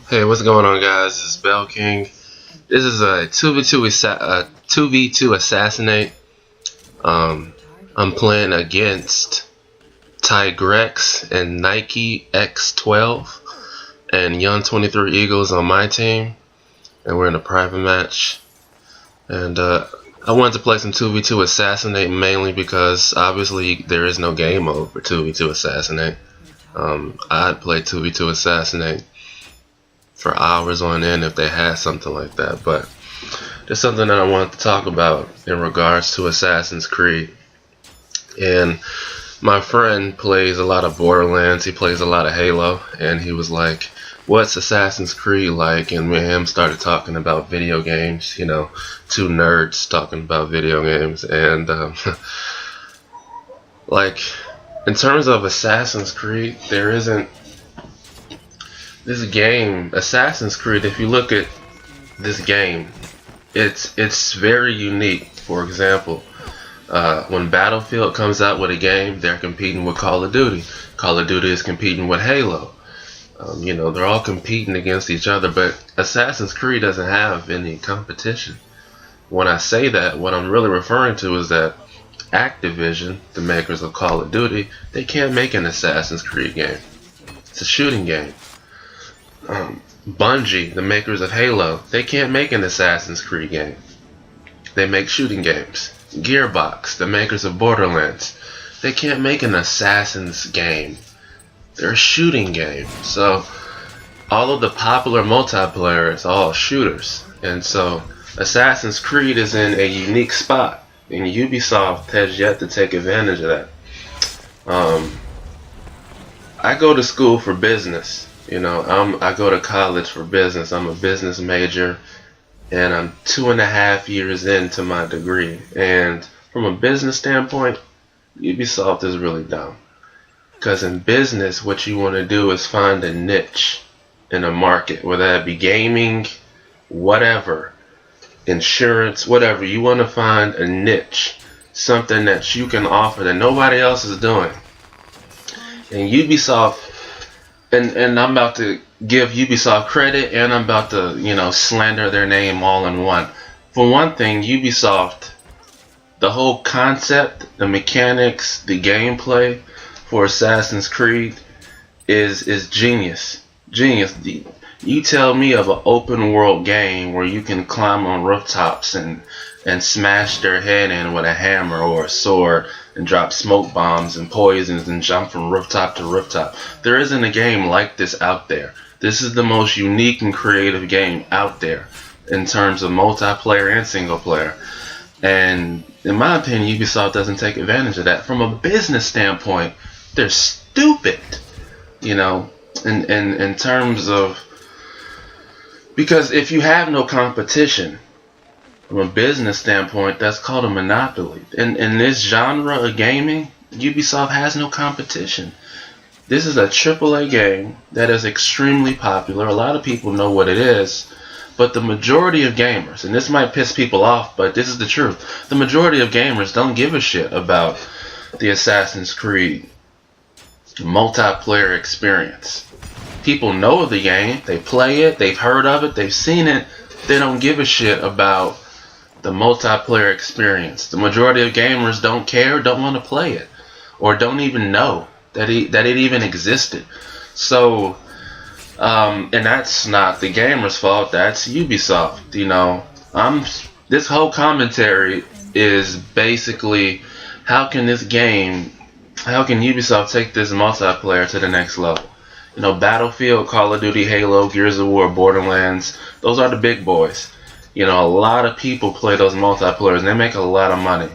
Hey, what's going on, guys? This is Bell King. This is a 2v2 Assassinate. I'm playing against Tigrex and Nike X12 and Young 23 Eagles on my team, and we're in a private match. And I wanted to play some 2v2 Assassinate mainly because obviously there is no game mode for 2v2 Assassinate. I'd play 2v2 Assassinate for hours on end if they had something like that, but there's something that I wanted to talk about in regards to Assassin's Creed. And my friend plays a lot of Borderlands, he plays a lot of Halo, and he was like, what's Assassin's Creed like? And me and him started talking about video games, you know, two nerds talking about video games. And like, in terms of Assassin's Creed, there isn't this game, Assassin's Creed. If you look at this game, it's very unique. For example, when Battlefield comes out with a game, they're competing with Call of Duty. Call of Duty is competing with Halo. You know, they're all competing against each other, but Assassin's Creed doesn't have any competition. When I say that, what I'm really referring to is that Activision, the makers of Call of Duty, they can't make an Assassin's Creed game. It's a shooting game. Bungie, the makers of Halo, they can't make an Assassin's Creed game. They make shooting games. Gearbox, the makers of Borderlands, they can't make an Assassin's game. They're a shooting game. So all of the popular multiplayer is all shooters. And so Assassin's Creed is in a unique spot, and Ubisoft has yet to take advantage of that. I go to school for business. You know, I go to college for business. I'm a business major, and I'm 2.5 years into my degree. And from a business standpoint, Ubisoft is really dumb. Because in business, what you want to do is find a niche in a market, whether that be gaming, whatever, insurance, whatever. You want to find a niche, something that you can offer that nobody else is doing. And Ubisoft, and I'm about to give Ubisoft credit, and I'm about to, you know, slander their name all in one. For one thing, Ubisoft, the whole concept, the mechanics, the gameplay for Assassin's Creed is genius. Genius. You tell me of an open world game where you can climb on rooftops and smash their head in with a hammer or a sword and drop smoke bombs and poisons and jump from rooftop to rooftop. There isn't a game like this out there. This is the most unique and creative game out there in terms of multiplayer and single player. And in my opinion, Ubisoft doesn't take advantage of that. From a business standpoint, they're stupid, you know, in terms of, because if you have no competition from a business standpoint, that's called a monopoly. In this genre of gaming, Ubisoft has no competition. This is a AAA game that is extremely popular. A lot of people know what it is, but the majority of gamers, and this might piss people off, but this is the truth, the majority of gamers don't give a shit about the Assassin's Creed multiplayer experience. People know of the game, they play it, they've heard of it, they've seen it. They don't give a shit about the multiplayer experience. The majority of gamers don't care, don't want to play it, or don't even know that it even existed. So, and that's not the gamer's fault. That's Ubisoft. You know, this whole commentary is basically, how can Ubisoft take this multiplayer to the next level? You know, Battlefield, Call of Duty, Halo, Gears of War, Borderlands, those are the big boys. You know, a lot of people play those multiplayers and they make a lot of money.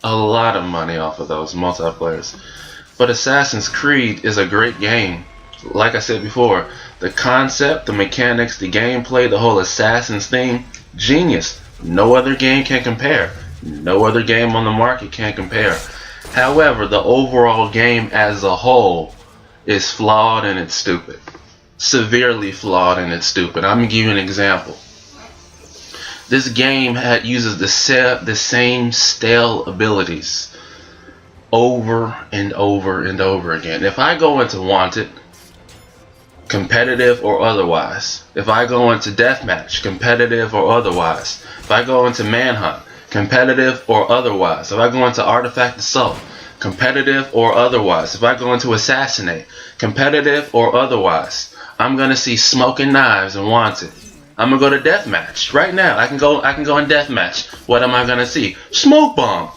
A lot of money off of those multiplayers. But Assassin's Creed is a great game. Like I said before, the concept, the mechanics, the gameplay, the whole Assassin's theme, genius. No other game can compare. No other game on the market can compare. However, the overall game as a whole is flawed and it's stupid. Severely flawed and it's stupid. I'm going to give you an example. This game uses the same stale abilities over and over and over again. If I go into Wanted, competitive or otherwise. If I go into deathmatch, competitive or otherwise. If I go into manhunt, competitive or otherwise. If I go into artifact assault, competitive or otherwise. If I go into assassinate, competitive or otherwise, I'm gonna see smoking knives and wanted. I'm gonna go to deathmatch right now. I can go in deathmatch. What am I gonna see? Smoke bomb.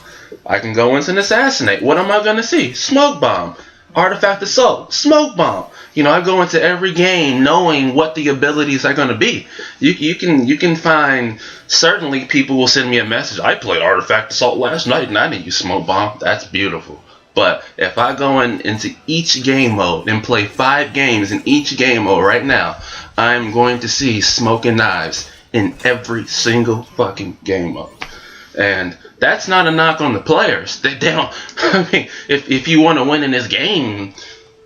I can go into an assassinate. What am I gonna see? Smoke bomb. Artifact assault. Smoke bomb. You know, I go into every game knowing what the abilities are gonna be. You can find, certainly people will send me a message. I played artifact assault last night and I didn't use smoke bomb. That's beautiful. But if I go into each game mode and play 5 games in each game mode right now, I'm going to see smoking knives in every single fucking game mode. And that's not a knock on the players. They don't. I mean, if you want to win in this game,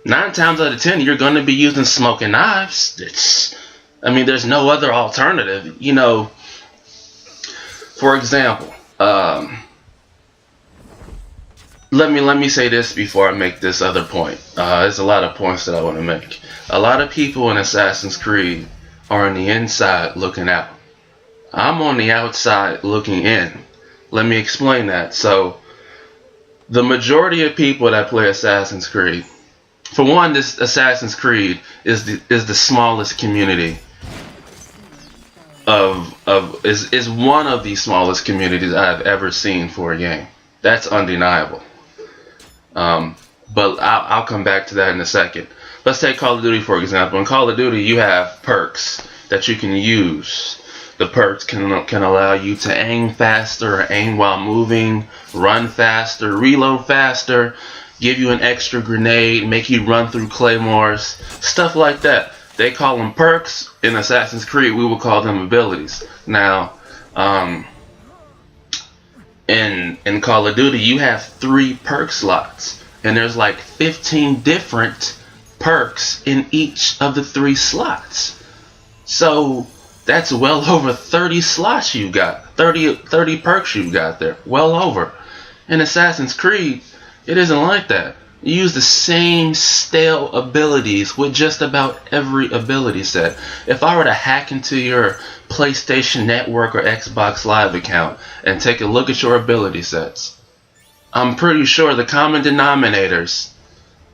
9 times out of 10 you're going to be using smoking knives. There's no other alternative. You know, for example, let me say this before I make this other point. There's a lot of points that I want to make. A lot of people in Assassin's Creed are on the inside looking out. I'm on the outside looking in. Let me explain that. So, the majority of people that play Assassin's Creed, for one, this Assassin's Creed is the smallest community is one of the smallest communities I've ever seen for a game. That's undeniable. But I'll come back to that in a second. Let's take Call of Duty for example. In Call of Duty, you have perks that you can use. The perks can allow you to aim faster, or aim while moving, run faster, reload faster, give you an extra grenade, make you run through claymores, stuff like that. They call them perks. In Assassin's Creed, we would call them abilities. Now, in Call of Duty, you have 3 perk slots, and there's like 15 different perks in each of the 3 slots. So that's well over 30 slots you got, 30 perks you got there, well over. In Assassin's Creed, it isn't like that. You use the same stale abilities with just about every ability set. If I were to hack into your PlayStation Network or Xbox Live account and take a look at your ability sets, I'm pretty sure the common denominators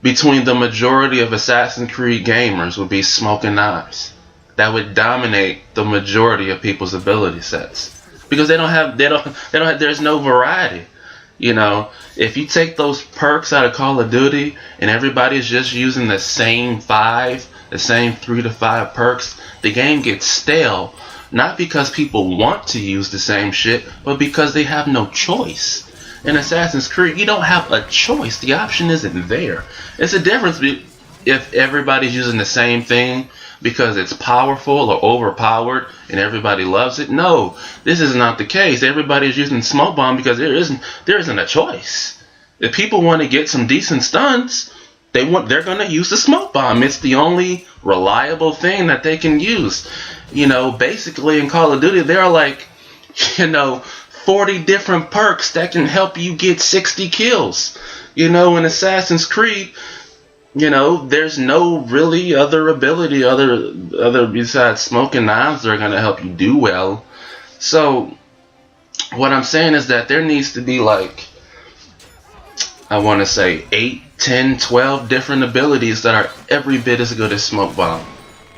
between the majority of Assassin's Creed gamers would be smoking knives. That would dominate the majority of people's ability sets because there's no variety. You know, if you take those perks out of Call of Duty and everybody's just using the same 3 to 5 perks, the game gets stale. Not because people want to use the same shit, but because they have no choice. In Assassin's Creed, you don't have a choice. The option isn't there. It's a difference if everybody's using the same thing because it's powerful or overpowered and everybody loves it. No, this is not the case. Everybody's using smoke bomb because there isn't a choice. If people want to get some decent stuns, they're going to use the smoke bomb. It's the only reliable thing that they can use. You know, basically in Call of Duty, there are like, 40 different perks that can help you get 60 kills. In Assassin's Creed, there's no really other ability other besides smoking knives that are going to help you do well. So what I'm saying is that there needs to be like, I want to say 8, 10, 12 different abilities that are every bit as good as smoke bomb.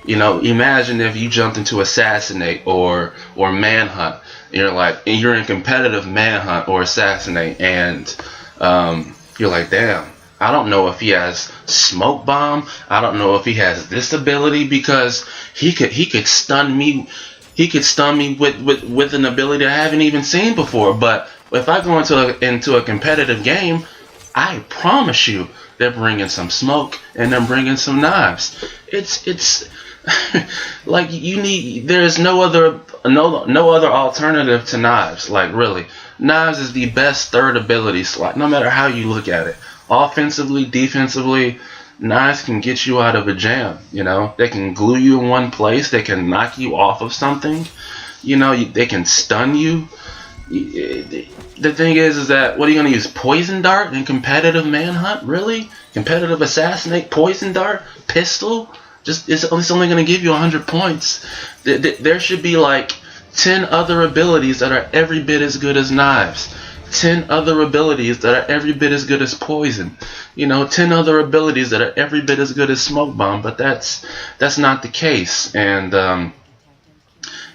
Imagine if you jumped into assassinate or manhunt. You're in competitive manhunt or assassinate, and you're like, damn, I don't know if he has smoke bomb. I don't know if he has this ability because he could stun me. He could stun me with an ability I haven't even seen before. But if I go into a competitive game, I promise you, they're bringing some smoke and they're bringing some knives. It's like there's no other alternative to knives. Like really, knives is the best third ability slot, no matter how you look at it. Offensively, defensively, knives can get you out of a jam. They can glue you in one place. They can knock you off of something. They can stun you. The thing is that what are you going to use? Poison dart in competitive manhunt? Really? Competitive assassinate? Poison dart? Pistol? Just it's only going to give you 100 points. There should be like 10 other abilities that are every bit as good as knives. 10 other abilities that are every bit as good as poison. 10 other abilities that are every bit as good as smoke bomb. But that's not the case. And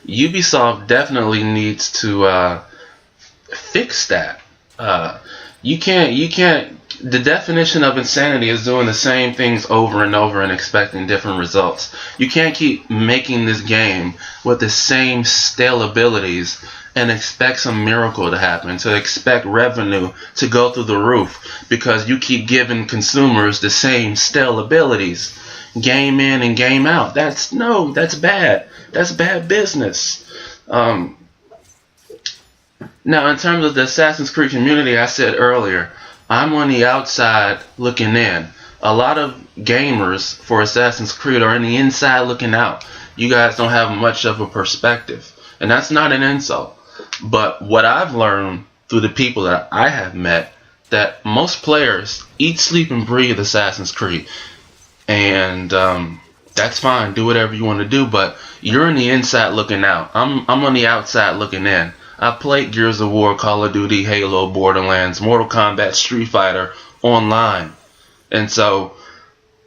Ubisoft definitely needs to fix that. You can't. The definition of insanity is doing the same things over and over and expecting different results. You can't keep making this game with the same stale abilities and expect some miracle to happen, to expect revenue to go through the roof because you keep giving consumers the same stale abilities, game in and game out. That's bad. That's bad business. Now, in terms of the Assassin's Creed community, I said earlier, I'm on the outside looking in. A lot of gamers for Assassin's Creed are on the inside looking out. You guys don't have much of a perspective. And that's not an insult. But what I've learned through the people that I have met, that most players eat, sleep, and breathe Assassin's Creed. And that's fine. Do whatever you want to do. But you're on the inside looking out. I'm on the outside looking in. I played Gears of War, Call of Duty, Halo, Borderlands, Mortal Kombat, Street Fighter online. And so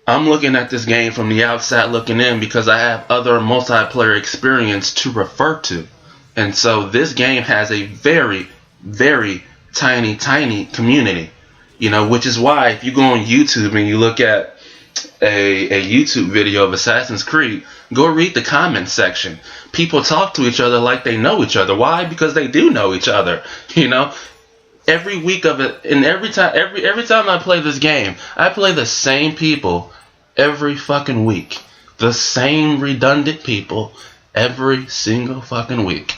I'm looking at this game from the outside looking in because I have other multiplayer experience to refer to. And so this game has a very, very tiny community. Which is why if you go on YouTube and you look at a YouTube video of Assassin's Creed, go read the comments section. People talk to each other like they know each other. Why? Because they do know each other. Every week of it, and every time I play this game, I play the same people every fucking week. The same redundant people every single fucking week.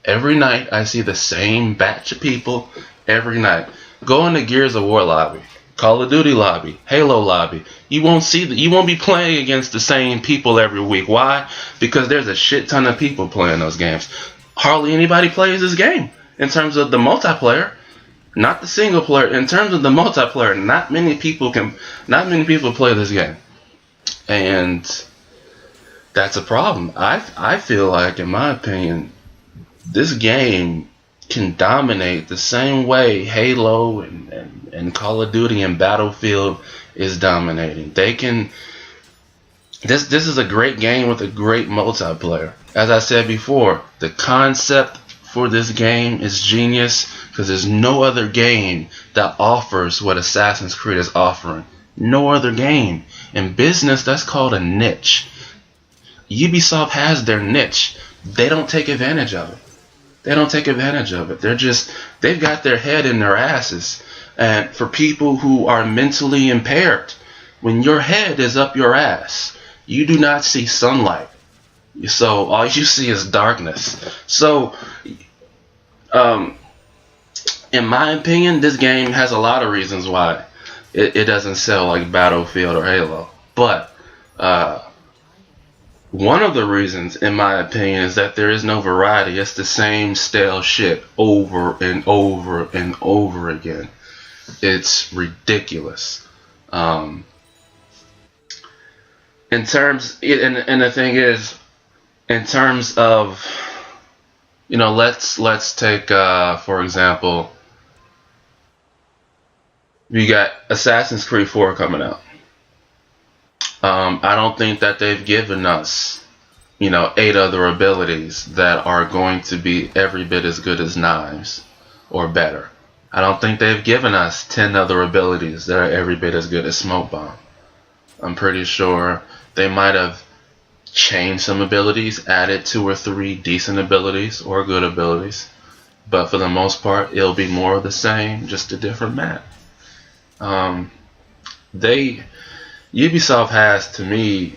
Every night I see the same batch of people every night. Go in the Gears of War lobby, Call of Duty lobby, Halo lobby. You won't be playing against the same people every week. Why? Because there's a shit ton of people playing those games. Hardly anybody plays this game in terms of the multiplayer, not the single player. In terms of the multiplayer, not many people play this game, and that's a problem. I feel like, in my opinion, this game can dominate the same way Halo and Call of Duty and Battlefield is dominating. They can. This is a great game with a great multiplayer. As I said before, the concept for this game is genius because there's no other game that offers what Assassin's Creed is offering. No other game. In business, that's called a niche. Ubisoft has their niche. They don't take advantage of it. They've got their head in their asses. And for people who are mentally impaired, when your head is up your ass, you do not see sunlight. So all you see is darkness. So, in my opinion, this game has a lot of reasons why it doesn't sell like Battlefield or Halo. But one of the reasons, in my opinion, is that there is no variety. It's the same stale shit over and over and over again. It's ridiculous. And the thing is, in terms of, let's take for example, you got Assassin's Creed 4 coming out. I don't think that they've given us, 8 other abilities that are going to be every bit as good as knives or better. I don't think they've given us 10 other abilities that are every bit as good as smoke bomb. I'm pretty sure they might have changed some abilities, added 2 or 3 decent abilities or good abilities, but for the most part, it'll be more of the same, just a different map. Ubisoft has, to me,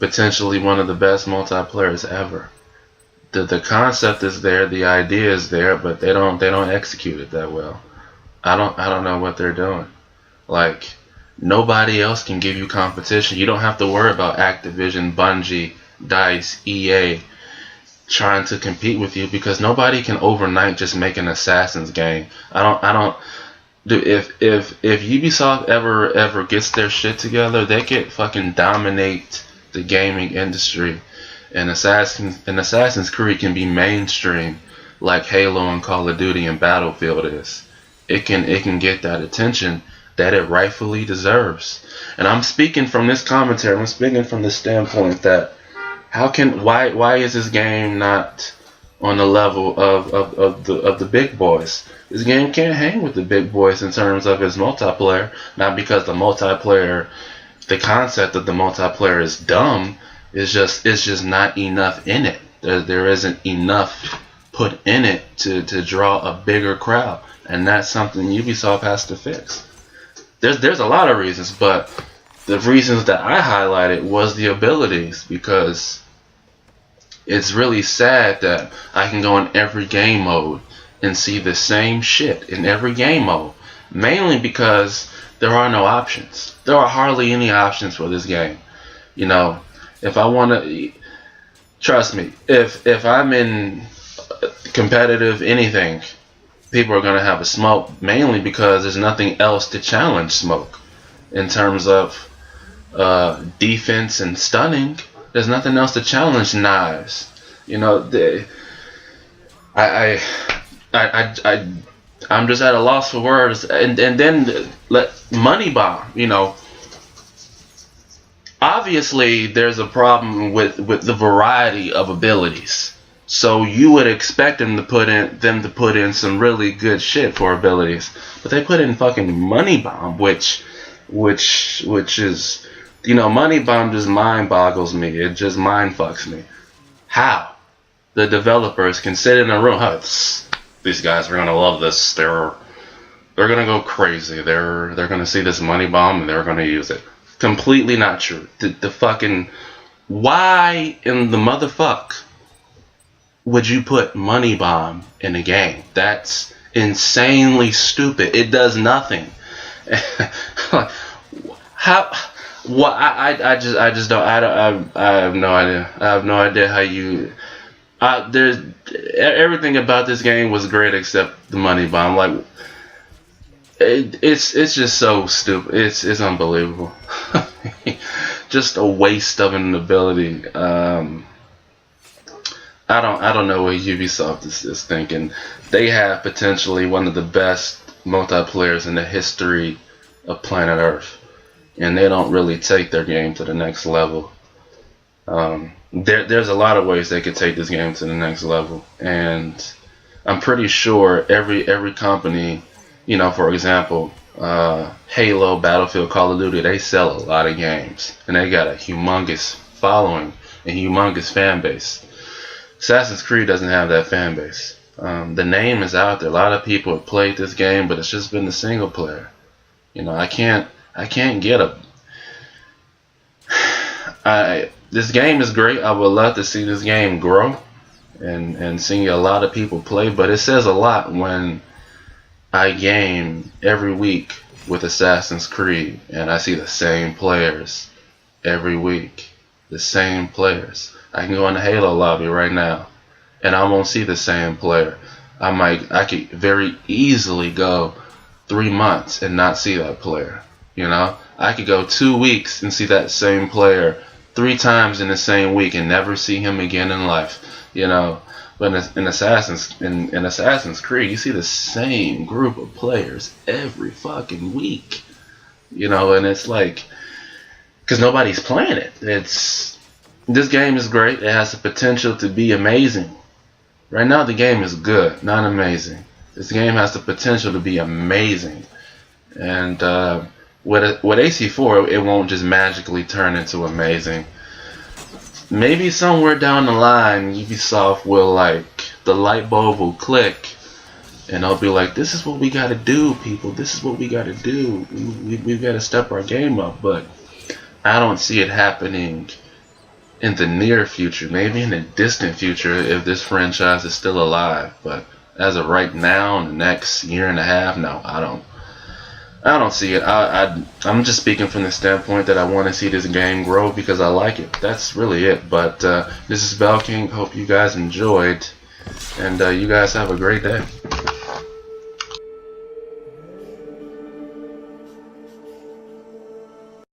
potentially one of the best multiplayers ever. The concept is there, the idea is there, but they don't execute it that well. I don't know what they're doing. Like, nobody else can give you competition. You don't have to worry about Activision, Bungie, DICE, EA trying to compete with you because nobody can overnight just make an Assassin's game. If Ubisoft ever gets their shit together, they could fucking dominate the gaming industry, and Assassin's Creed can be mainstream like Halo and Call of Duty and Battlefield is. It can get that attention that it rightfully deserves. And I'm speaking from this commentary. I'm speaking from the standpoint that why is this game not on the level of the big boys? This game can't hang with the big boys in terms of its multiplayer. Not because the concept of the multiplayer is dumb. It's just not enough in it. There isn't enough put in it to draw a bigger crowd, and that's something Ubisoft has to fix. There's a lot of reasons, but the reasons that I highlighted was the abilities, because it's really sad that I can go in every game mode and see the same shit in every game mode, mainly because there are no options. There are hardly any options for this game. You know, if I want to, trust me, if I'm in competitive anything, people are going to have a smoke, mainly because there's nothing else to challenge smoke in terms of defense and stunning. There's nothing else to challenge knives. You know, I'm just at a loss for words. And then let Money Bomb, you know, obviously there's a problem with the variety of abilities. So you would expect them to put in some really good shit for abilities, but they put in fucking Money Bomb, which is, you know, Money Bomb just mind boggles me. It just mind fucks me. How the developers can sit in a room, these guys are gonna love this. They're gonna go crazy. They're gonna see this Money Bomb and they're gonna use it. Completely not true. The fucking, why in the motherfuck would you put Money Bomb in a game? That's insanely stupid. It does nothing. How? What? I just don't. I have no idea. I have no idea how you. There's everything about this game was great except the Money Bomb. Like, it's just so stupid. It's unbelievable. Just a waste of an ability. I don't know what Ubisoft is thinking. They have potentially one of the best multiplayers in the history of planet Earth, and they don't really take their game to the next level. There's a lot of ways they could take this game to the next level, and I'm pretty sure every company, you know, for example, Halo, Battlefield, Call of Duty, they sell a lot of games, and they got a humongous following and humongous fan base. Assassin's Creed doesn't have that fan base. The name is out there. A lot of people have played this game, but it's just been the single player. You know, I can't get this game is great. I would love to see this game grow and see a lot of people play, but it says a lot when I game every week with Assassin's Creed and I see the same players every week. The same players. I can go in the Halo lobby right now and I won't see the same player. I could very easily go 3 months and not see that player. You know, I could go 2 weeks and see that same player 3 times in the same week and never see him again in life. You know, but in Assassin's Creed, you see the same group of players every fucking week. You know, and it's like, because nobody's playing it. This game is great. It has the potential to be amazing. Right now, the game is good, not amazing. This game has the potential to be amazing. And with AC4, it won't just magically turn into amazing. Maybe somewhere down the line, Ubisoft will, like, the light bulb will click, and they'll be like, this is what we gotta do, people. This is what we gotta do. We've got to step our game up. But I don't see it happening in the near future. Maybe in the distant future if this franchise is still alive. But as of right now, in the next year and a half, no, I don't see it. I'm just speaking from the standpoint that I want to see this game grow because I like it. That's really it. But this is Bell King. Hope you guys enjoyed, and you guys have a great day.